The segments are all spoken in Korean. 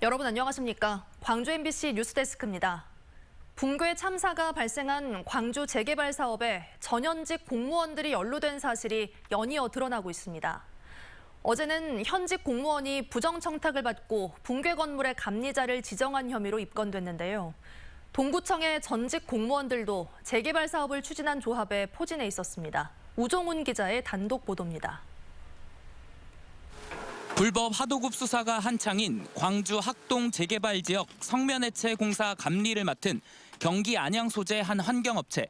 여러분 안녕하십니까? 광주 MBC 뉴스데스크입니다. 붕괴 참사가 발생한 광주 재개발 사업에 전현직 공무원들이 연루된 사실이 연이어 드러나고 있습니다. 어제는 현직 공무원이 부정청탁을 받고 붕괴 건물의 감리자를 지정한 혐의로 입건됐는데요. 동구청의 전직 공무원들도 재개발 사업을 추진한 조합에 포진해 있었습니다. 우종훈 기자의 단독 보도입니다. 불법 하도급 수사가 한창인 광주 학동 재개발 지역 성면해체 공사 감리를 맡은 경기 안양 소재 한 환경업체.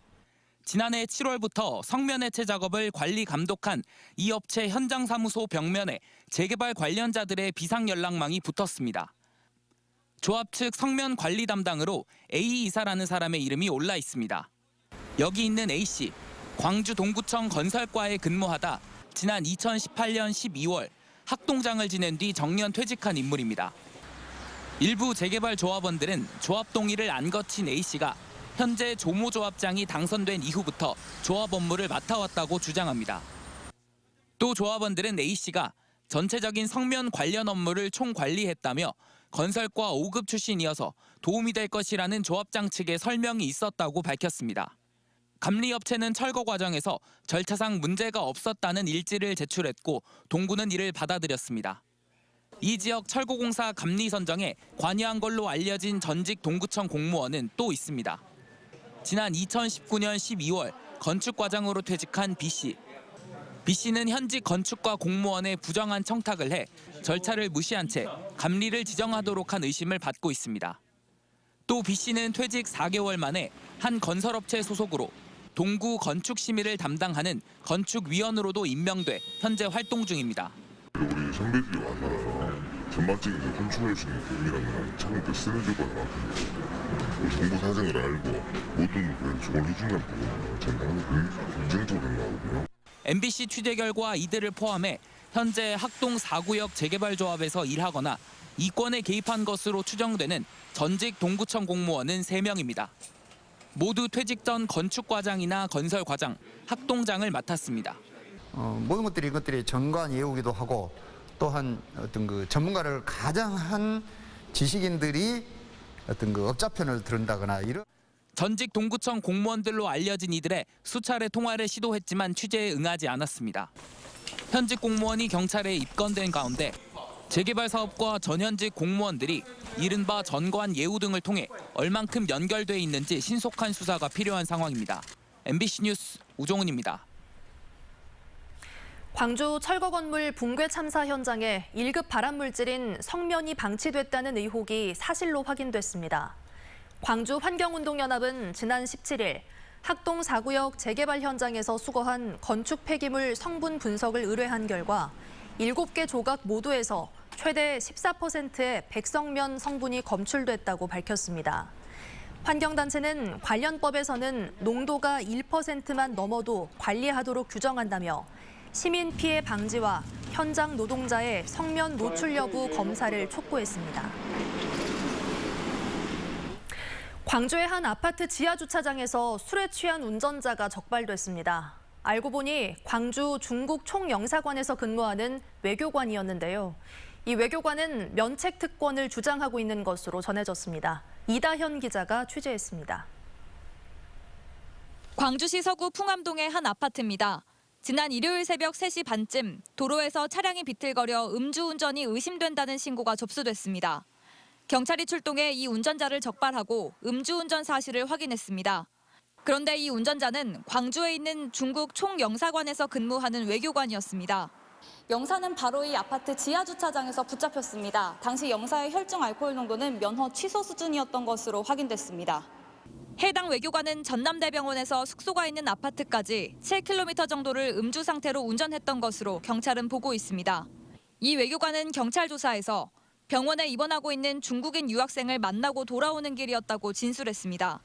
지난해 7월부터 성면해체 작업을 관리 감독한 이 업체 현장 사무소 벽면에 재개발 관련자들의 비상 연락망이 붙었습니다. 조합 측 성면 관리 담당으로 A 이사라는 사람의 이름이 올라 있습니다. 여기 있는 A 씨, 광주 동구청 건설과에 근무하다 지난 2018년 12월 학동장을 지낸 뒤 정년 퇴직한 인물입니다. 일부 재개발 조합원들은 조합 동의를 안 거친 A씨가 현재 조모조합장이 당선된 이후부터 조합 업무를 맡아왔다고 주장합니다. 또 조합원들은 A씨가 전체적인 성면 관련 업무를 총관리했다며 건설과 5급 출신이어서 도움이 될 것이라는 조합장 측의 설명이 있었다고 밝혔습니다. 감리업체는 철거 과정에서 절차상 문제가 없었다는 일지를 제출했고 동구는 이를 받아들였습니다. 이 지역 철거공사 감리 선정에 관여한 걸로 알려진 전직 동구청 공무원은 또 있습니다. 지난 2019년 12월 건축과장으로 퇴직한 B씨. B씨는 현직 건축과 공무원의 부정한 청탁을 해 절차를 무시한 채 감리를 지정하도록 한 의심을 받고 있습니다. 또 B씨는 퇴직 4개월 만에 한 건설업체 소속으로 동구 건축심의를 담당하는 건축위원으로도 임명돼 현재 활동 중입니다. 우리 선배들이 와서 전반적인 건축할 수 있는 도움이라면 처음부터 쓰러질 것 같은데 정부 사정을 알고 모든 조언을 해준다는 부분은 저는 긍정적으로 생각하거든요. MBC 취재 결과 이들을 포함해 현재 학동 4구역 재개발 조합에서 일하거나 이권에 개입한 것으로 추정되는 전직 동구청 공무원은 3명입니다. 모두 퇴직 전 건축과장이나 건설과장, 학동장을 맡았습니다. 모든 것들이 정관 예우기도 하고 또한 전문가를 가장 한 지식인들이 업자편을 들은다거나 이런. 전직 동구청 공무원들로 알려진 이들의 수차례 통화를 시도했지만 취재에 응하지 않았습니다. 현직 공무원이 경찰에 입건된 가운데 재개발 사업과 전현직 공무원들이 이른바 전관 예우 등을 통해 얼만큼 연결돼 있는지 신속한 수사가 필요한 상황입니다. MBC 뉴스 우종훈입니다. 광주 철거 건물 붕괴 참사 현장에 1급 발암물질인 성면이 방치됐다는 의혹이 사실로 확인됐습니다. 광주 환경운동연합은 지난 17일 학동 4구역 재개발 현장에서 수거한 건축 폐기물 성분 분석을 의뢰한 결과 7개 조각 모두에서 최대 14%의 백성면 성분이 검출됐다고 밝혔습니다. 환경단체는 관련법에서는 농도가 1%만 넘어도 관리하도록 규정한다며 시민 피해 방지와 현장 노동자의 성면 노출 여부 검사를 촉구했습니다. 광주의 한 아파트 지하주차장에서 술에 취한 운전자가 적발됐습니다. 알고 보니 광주 중국 총영사관에서 근무하는 외교관이었는데요. 이 외교관은 면책 특권을 주장하고 있는 것으로 전해졌습니다. 이다현 기자가 취재했습니다. 광주시 서구 풍암동의 한 아파트입니다. 지난 일요일 새벽 3시 반쯤 도로에서 차량이 비틀거려 음주운전이 의심된다는 신고가 접수됐습니다. 경찰이 출동해 이 운전자를 적발하고 음주운전 사실을 확인했습니다. 그런데 이 운전자는 광주에 있는 중국 총영사관에서 근무하는 외교관이었습니다. 영사는 바로 이 아파트 지하주차장에서 붙잡혔습니다. 당시 영사의 혈중 알코올 농도는 면허 취소 수준이었던 것으로 확인됐습니다. 해당 외교관은 전남대병원에서 숙소가 있는 아파트까지 7km 정도를 음주 상태로 운전했던 것으로 경찰은 보고 있습니다. 이 외교관은 경찰 조사에서 병원에 입원하고 있는 중국인 유학생을 만나고 돌아오는 길이었다고 진술했습니다.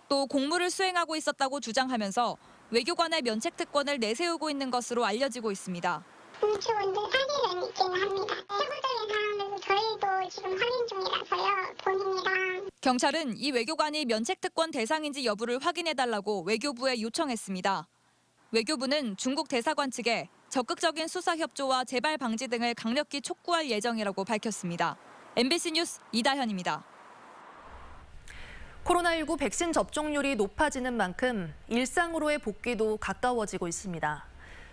또 공무를 수행하고 있었다고 주장하면서 외교관의 면책 특권을 내세우고 있는 것으로 알려지고 있습니다. 음주운전 사실은 있기는 합니다. 세부적인 사항은 저희도 지금 확인 중이라서요. 본인이랑. 경찰은 이 외교관이 면책 특권 대상인지 여부를 확인해달라고 외교부에 요청했습니다. 외교부는 중국 대사관 측에 적극적인 수사 협조와 재발 방지 등을 강력히 촉구할 예정이라고 밝혔습니다. MBC 뉴스 이다현입니다. 코로나19 백신 접종률이 높아지는 만큼 일상으로의 복귀도 가까워지고 있습니다.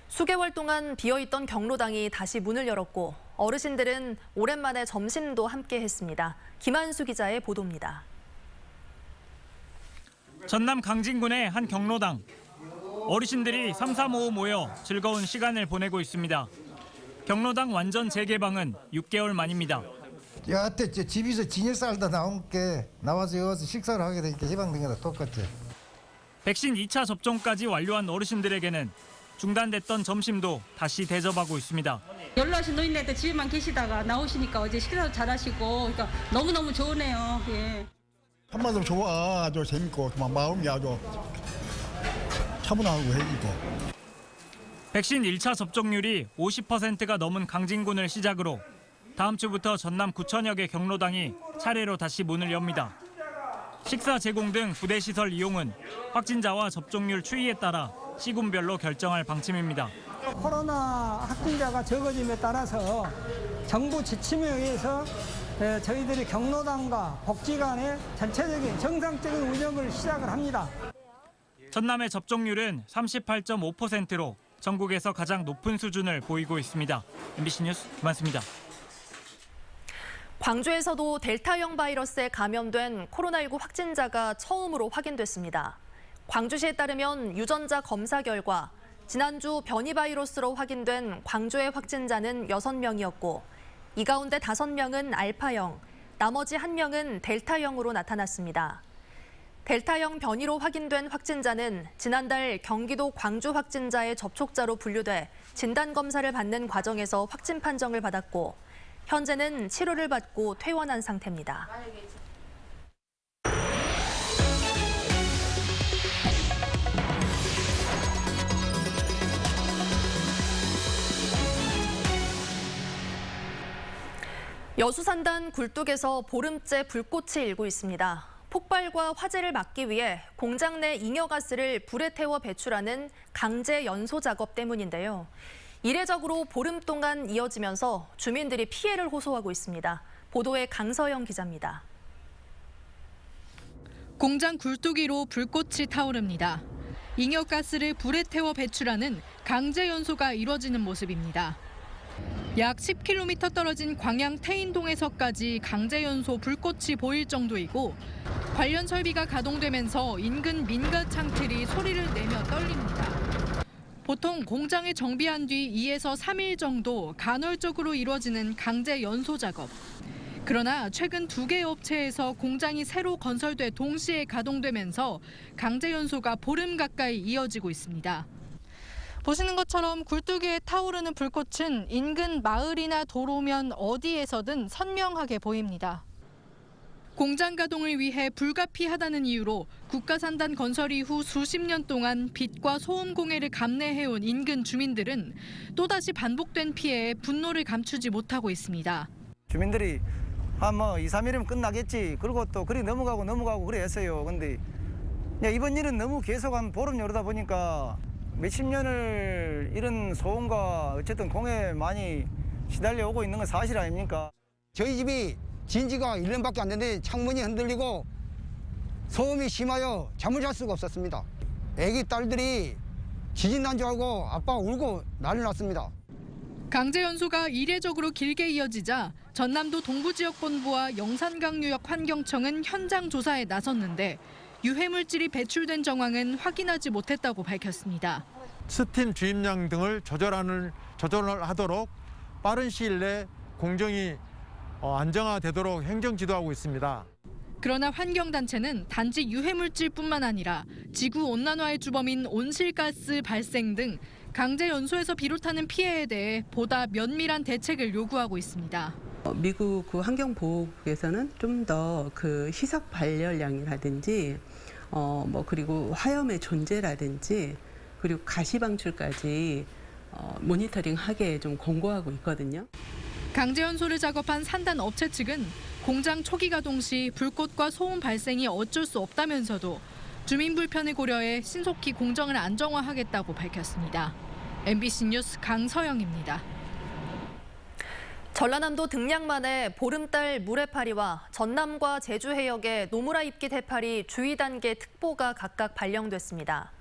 수개월 동안 비어있던 경로당이 다시 문을 열었고 어르신들은 오랜만에 점심도 함께 했습니다. 김한수 기자의 보도입니다. 전남 강진군의 한 경로당. 어르신들이 삼삼오오 모여 즐거운 시간을 보내고 있습니다. 경로당 완전 재개방은 6개월 만입니다. 여태 집에서 지낼 살다 나온 게 나와서 여기서 식사를 하게 되니까 해방된 거랑 똑같아. 백신 2차 접종까지 완료한 어르신들에게는 중단됐던 점심도 다시 대접하고 있습니다. 연로하신 노인네들 집에만 계시다가 나오시니까 어제 식사도 잘하시고 그러니까 너무너무 좋으네요. 예. 한마디로 좋아. 아주 재밌고 마음이 아주 차분하고 해지고. 백신 1차 접종률이 50%가 넘은 강진군을 시작으로 다음 주부터 전남 9천여 개 경로당이 차례로 다시 문을 엽니다. 식사 제공 등 부대 시설 이용은 확진자와 접종률 추이에 따라 시군별로 결정할 방침입니다. 코로나 확진자가 적어짐에 따라서 정부 지침에 의해서 저희들이 경로당과 복지관의 전체적인 정상적인 운영을 시작을 합니다. 전남의 접종률은 38.5%로 전국에서 가장 높은 수준을 보이고 있습니다. MBC 뉴스 김한수입니다. 광주에서도 델타형 바이러스에 감염된 코로나19 확진자가 처음으로 확인됐습니다. 광주시에 따르면 유전자 검사 결과 지난주 변이 바이러스로 확인된 광주의 확진자는 6명이었고 이 가운데 5명은 알파형, 나머지 1명은 델타형으로 나타났습니다. 델타형 변이로 확인된 확진자는 지난달 경기도 광주 확진자의 접촉자로 분류돼 진단검사를 받는 과정에서 확진 판정을 받았고 현재는 치료를 받고 퇴원한 상태입니다. 여수산단 굴뚝에서 보름째 불꽃이 일고 있습니다. 폭발과 화재를 막기 위해 공장 내 잉여가스를 불에 태워 배출하는 강제 연소 작업 때문인데요. 이례적으로 보름 동안 이어지면서 주민들이 피해를 호소하고 있습니다. 보도에 강서영 기자입니다. 공장 굴뚝위로 불꽃이 타오릅니다. 잉여가스를 불에 태워 배출하는 강제 연소가 이뤄지는 모습입니다. 약 10km 떨어진 광양 태인동에서까지 강제 연소 불꽃이 보일 정도이고 관련 설비가 가동되면서 인근 민가 창틀이 소리를 내며 떨립니다. 보통 공장을 정비한 뒤 2에서 3일 정도 간헐적으로 이루어지는 강제 연소 작업. 그러나 최근 2개 업체에서 공장이 새로 건설돼 동시에 가동되면서 강제 연소가 보름 가까이 이어지고 있습니다. 보시는 것처럼 굴뚝위에 타오르는 불꽃은 인근 마을이나 도로면 어디에서든 선명하게 보입니다. 공장 가동을 위해 불가피하다는 이유로 국가산단 건설 이후 수십 년 동안 빛과 소음 공해를 감내해온 인근 주민들은 또다시 반복된 피해에 분노를 감추지 못하고 있습니다. 주민들이 2, 3일이면 끝나겠지. 그리고 또 그리 넘어가고 그래 했어요. 근데 이번 일은 너무 계속 한 보름 여르다 보니까 몇십 년을 이런 소음과 어쨌든 공해에 많이 시달려 오고 있는 건 사실 아닙니까? 저희 집이 진지가 1년밖에 안 됐는데 창문이 흔들리고 소음이 심하여 잠을 잘 수가 없었습니다. 애기 딸들이 지진 난 줄 알고 아빠가 울고 난리 났습니다. 강제 연소가 이례적으로 길게 이어지자 전남도 동부지역본부와 영산강유역 환경청은 현장 조사에 나섰는데 유해물질이 배출된 정황은 확인하지 못했다고 밝혔습니다. 스팀 주입량 등을 조절을 하도록 빠른 시일 내 공정이 안정화되도록 행정 지도하고 있습니다. 그러나 환경단체는 단지 유해물질뿐만 아니라 지구온난화의 주범인 온실가스 발생 등 강제 연소에서 비롯하는 피해에 대해 보다 면밀한 대책을 요구하고 있습니다. 미국 환경보호국에서는 좀 더 그 희석 발열량이라든지 그리고 화염의 존재라든지 그리고 가시 방출까지 모니터링하게 좀 권고하고 있거든요. 강제 연소를 작업한 산단 업체 측은 공장 초기 가동 시 불꽃과 소음 발생이 어쩔 수 없다면서도 주민 불편을 고려해 신속히 공정을 안정화하겠다고 밝혔습니다. MBC 뉴스 강서영입니다. 전라남도 등량만의 보름달 물해파리와 전남과 제주 해역의 노무라 입깃 해파리 주의 단계 특보가 각각 발령됐습니다.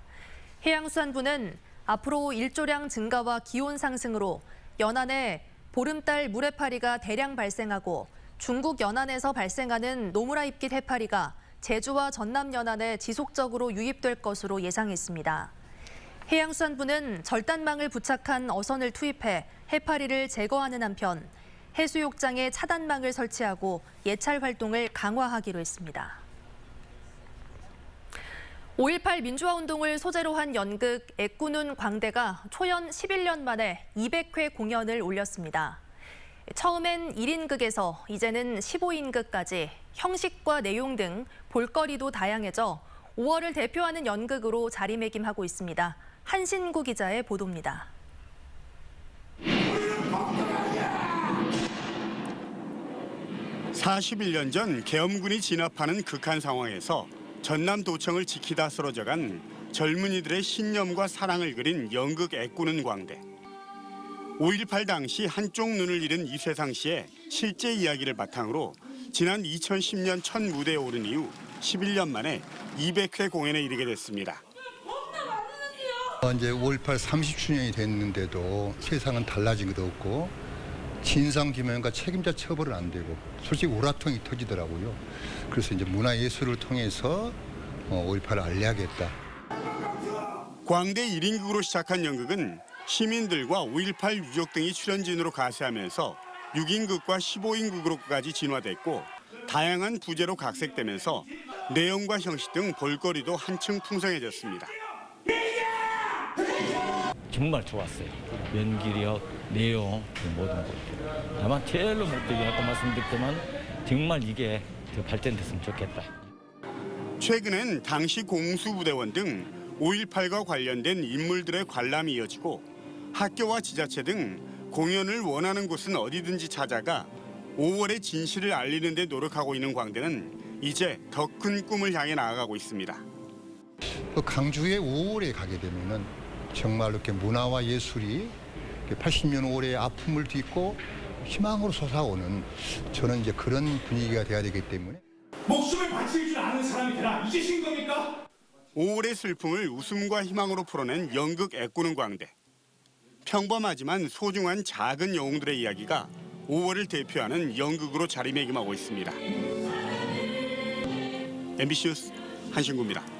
해양수산부는 앞으로 일조량 증가와 기온 상승으로 연안에 보름달 물해파리가 대량 발생하고 중국 연안에서 발생하는 노무라 입깃 해파리가 제주와 전남 연안에 지속적으로 유입될 것으로 예상했습니다. 해양수산부는 절단망을 부착한 어선을 투입해 해파리를 제거하는 한편 해수욕장에 차단망을 설치하고 예찰 활동을 강화하기로 했습니다. 5.18 민주화운동을 소재로 한 연극 애꾸눈 광대가 초연 11년 만에 200회 공연을 올렸습니다. 처음엔 1인극에서 이제는 15인극까지 형식과 내용 등 볼거리도 다양해져 5월을 대표하는 연극으로 자리매김하고 있습니다. 한신구 기자의 보도입니다. 41년 전 계엄군이 진압하는 극한 상황에서 전남도청을 지키다 쓰러져간 젊은이들의 신념과 사랑을 그린 연극 애꾸는 광대. 5.18 당시 한쪽 눈을 잃은 이세상 씨의 실제 이야기를 바탕으로 지난 2010년 첫 무대에 오른 이후 11년 만에 200회 공연에 이르게 됐습니다. 이제 5.18 30주년이 됐는데도 세상은 달라진 것도 없고 진상규명과 책임자 처벌은 안 되고 솔직히 우라통이 터지더라고요. 그래서 이제 문화예술을 통해서 5.18을 알려야겠다. 광대 1인극으로 시작한 연극은 시민들과 5.18 유족 등이 출연진으로 가세하면서 6인극과 15인극으로까지 진화됐고 다양한 부제로 각색되면서 내용과 형식 등 볼거리도 한층 풍성해졌습니다. 정말 좋았어요. 연기력, 내용, 모든 것들. 다만 제일로 목적이 아까 말씀드렸지만 정말 이게 더 발전됐으면 좋겠다. 최근엔 당시 공수부대원 등 5.18과 관련된 인물들의 관람이 이어지고 학교와 지자체 등 공연을 원하는 곳은 어디든지 찾아가 5월의 진실을 알리는 데 노력하고 있는 광대는 이제 더 큰 꿈을 향해 나아가고 있습니다. 강주에 5월에 가게 되면은 정말 이렇게 문화와 예술이 80년 5월의 아픔을 딛고 희망으로 솟아오는 저는 이제 그런 분위기가 돼야 되기 때문에 목숨을 바칠 줄 아는 사람이 되라 이 짓인 겁니까? 5월의 슬픔을 웃음과 희망으로 풀어낸 연극 애꾸는 광대. 평범하지만 소중한 작은 영웅들의 이야기가 5월을 대표하는 연극으로 자리매김하고 있습니다. MBC 뉴스 한신구입니다.